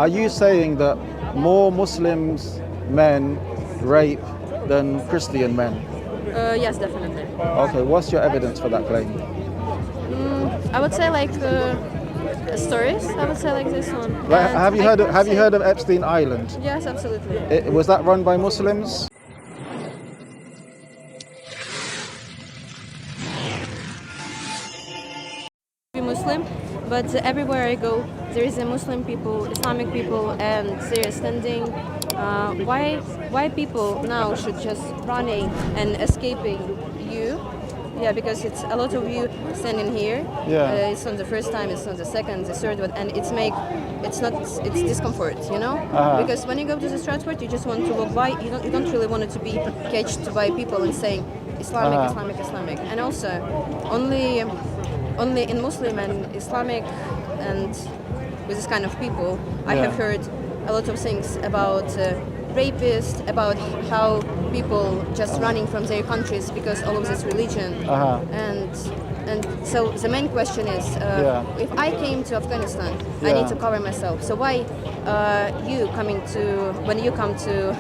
Are you saying that more Muslims men rape than Christian men? Yes, definitely. Okay, what's your evidence for that claim? I would say like stories. I would say like this one. Like, And have you heard of Epstein Island? Yes, absolutely. Was that run by Muslims? Muslim, but everywhere I go, there is a Muslim people, Islamic people, and they're standing. Why people now should just running and escaping you? Yeah, because it's a lot of you standing here. Yeah. It's not the first time, it's not the second, the third one, and it's discomfort, you know. Because when you go to the transport, you just want to walk by. You don't really want it to be catched by people and saying Islamic, Islamic, Islamic, and also only in Muslim and Islamic and with this kind of people, I have heard a lot of things about rapists, about how people just running from their countries because all of this religion. And so the main question is, if I came to Afghanistan, I need to cover myself. So why when you come to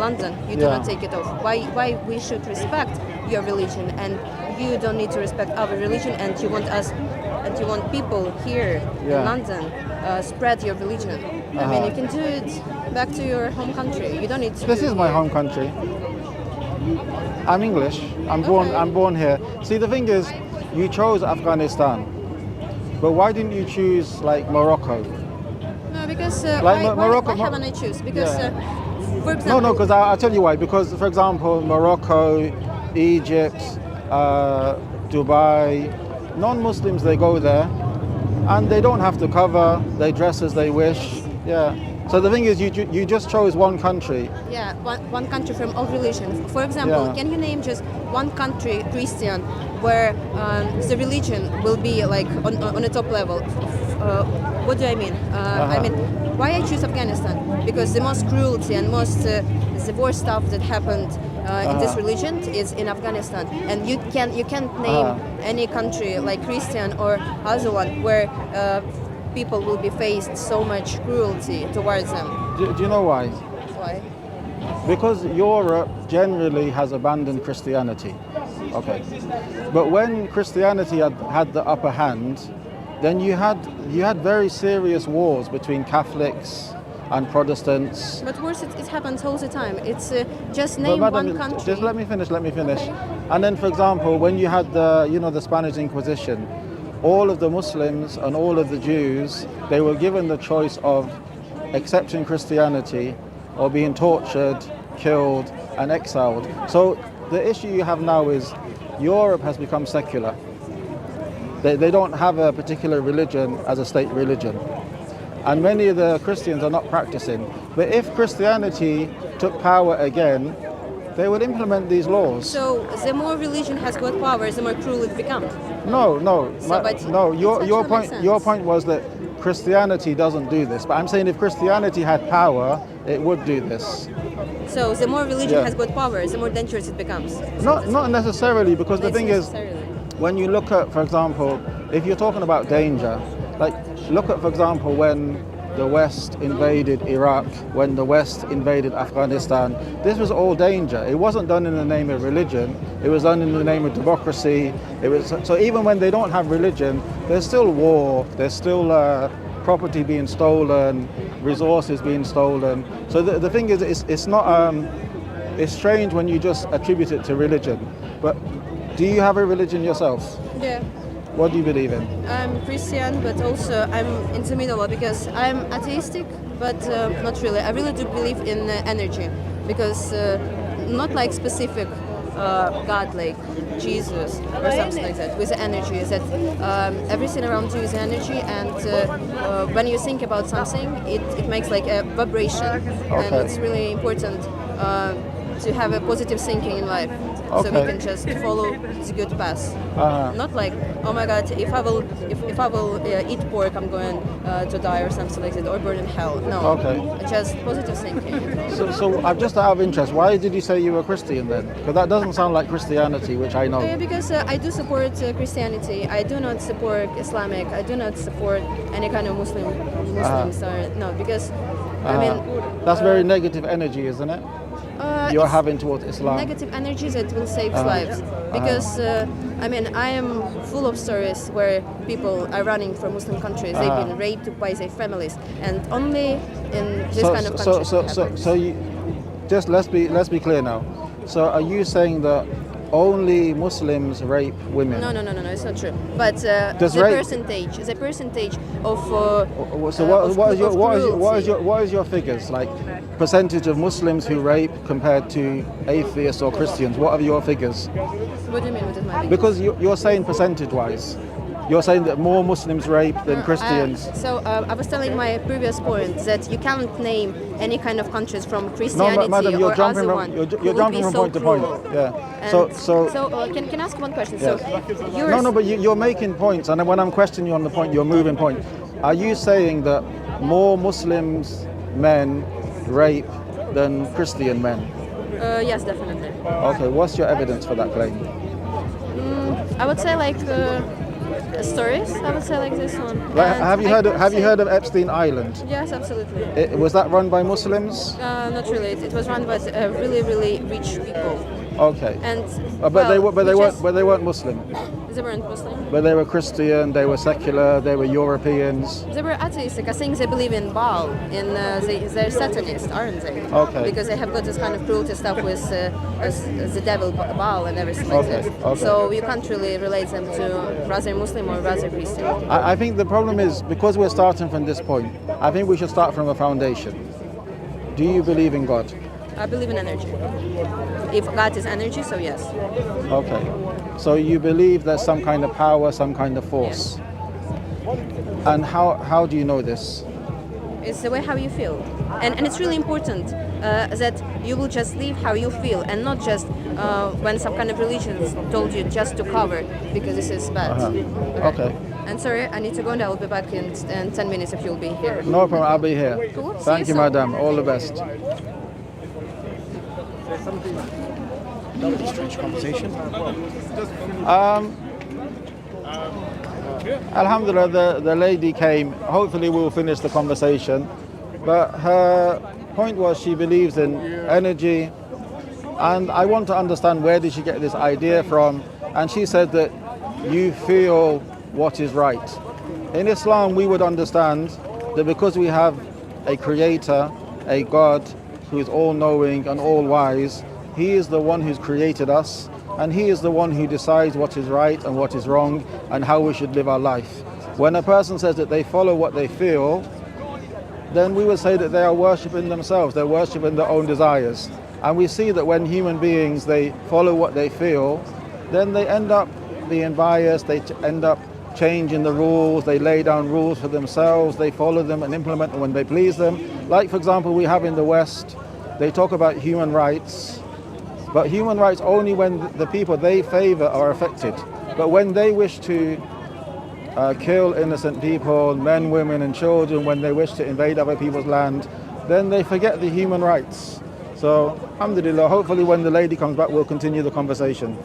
London, you do not take it off? Why we should respect your religion and you don't need to respect our religion, and you want people here in London spread your religion. I mean, you can do it back to your home country. You don't need to. This is my home country. I'm English. I'm born here. See, the thing is, you chose Afghanistan, but why didn't you choose like Morocco? No, because Morocco. why haven't I choose? Because for example. No, because I'll tell you why. Because, for example, Morocco, Egypt, Dubai, non-Muslims, they go there and they don't have to cover, they dress as they wish. Yeah. So the thing is, you just chose one country. Yeah, one country from all religions. For example, can you name just one country, Christian, where the religion will be like on the top level? What do I mean? I mean, why I choose Afghanistan? Because the most cruelty and most the worst stuff that happened in this religion is in Afghanistan, and you can't name any country like Christian or other one where people will be faced so much cruelty towards them. Do you know why? Why? Because Europe generally has abandoned Christianity. Okay. But when Christianity had the upper hand, then you had very serious wars between Catholics and Protestants. But worse, it happens all the time. It's just name one country. Just let me finish. Okay. And then, for example, when you had the Spanish Inquisition, all of the Muslims and all of the Jews, they were given the choice of accepting Christianity or being tortured, killed, and exiled. So the issue you have now is Europe has become secular. They don't have a particular religion as a state religion. And many of the Christians are not practicing. But if Christianity took power again, they would implement these laws. So the more religion has got power, the more cruel it becomes. No. So, Your point was that Christianity doesn't do this. But I'm saying if Christianity had power, it would do this. So the more religion has got power, the more dangerous it becomes. Not necessarily, because the thing is, when you look at, for example, if you're talking about danger, like look at, for example, when the West invaded Iraq, when the West invaded Afghanistan, this was all danger. It wasn't done in the name of religion, it was done in the name of democracy. So even when they don't have religion, there's still war, there's still property being stolen, resources being stolen. So the thing is, it's not, it's strange when you just attribute it to religion. But do you have a religion yourself? Yeah. What do you believe in? I'm Christian, but also I'm in the middle because I'm atheistic, but not really. I really do believe in energy, because not like specific God like Jesus or something like that, with energy, is that everything around you is energy, and when you think about something, it makes like a vibration, and it's really important to have a positive thinking in life. so we Okay. can just follow the good path. Uh-huh. Not like, oh my God, if I will eat pork, I'm going to die or something like that, or burn in hell. No. Okay. Just positive thinking. So I'm just out of interest, why did you say you were Christian then? Because that doesn't sound like Christianity, which I know. Because I do support Christianity. I do not support Islamic. I do not support any kind of Muslims. Or, no, because I mean That's very negative energy, isn't it? You're it's having towards Islam. negative energies that will save lives. Because I mean I am full of stories where people are running from Muslim countries. They've been raped by their families, and only in this kind of countries. So you, just let's be clear now. So are you saying that only Muslims rape women? No, it's not true. But Does the rape- percentage of So what is your figures, like percentage of Muslims who rape compared to atheists or Christians? What are your figures? What do you mean with my Because you're saying percentage-wise, you're saying that more Muslims rape than Christians. So I was telling my previous point that you can't name any kind of countries from No, Christianity madam, you're or jumping other from one you're who will jumping be from so point to point. cruel. Yeah. And can I ask one question? Yes. So you're No, but you're making points, and when I'm questioning you on the point, you're moving point. Are you saying that more Muslims men rape than Christian men? yes, definitely. Okay, what's your evidence for that claim? I would say like stories. I would say like this one. Like, And have you heard of Epstein Island? Yes, absolutely. Was that run by Muslims? Not really. It was run by really, really rich people. Okay. And But they weren't Muslim. They weren't Muslim. But they were Christian. They were secular. They were Europeans. They were atheistic. I think they believe in Baal. They're Satanists, aren't they? Okay. Because they have got this kind of cruelty stuff with the devil Baal and everything like Okay, that. okay. So you can't really relate them to rather Muslim or rather Christian. I think the problem is, because we're starting from this point, I think we should start from a foundation. Do you believe in God? I believe in energy. If God is energy, so yes. Okay. So you believe there's some kind of power, some kind of force. And how do you know this? It's the way how you feel. And it's really important that you will just live how you feel and not just when some kind of religion told you just to cover because this is bad. Okay. And sorry, I need to go and I will be back in 10 minutes if you'll be here. No problem, I'll be here. Cool. See Thank you, soon. madam. All the best. That was a strange conversation. Alhamdulillah, the lady came. Hopefully we'll finish the conversation. But her point was she believes in energy. And I want to understand, where did she get this idea from? And she said that you feel what is right. In Islam, we would understand that because we have a creator, a God who is all-knowing and all-wise, he is the one who's created us, and he is the one who decides what is right and what is wrong and how we should live our life. When a person says that they follow what they feel, then we would say that they are worshipping themselves, they're worshipping their own desires. And we see that when human beings, they follow what they feel, then they end up being biased, they end up changing the rules, they lay down rules for themselves, they follow them and implement them when they please them. Like, for example, we have in the West, they talk about human rights, but human rights only when the people they favor are affected. But when they wish to kill innocent people, men, women and children, when they wish to invade other people's land, then they forget the human rights. So, alhamdulillah, hopefully when the lady comes back, we'll continue the conversation.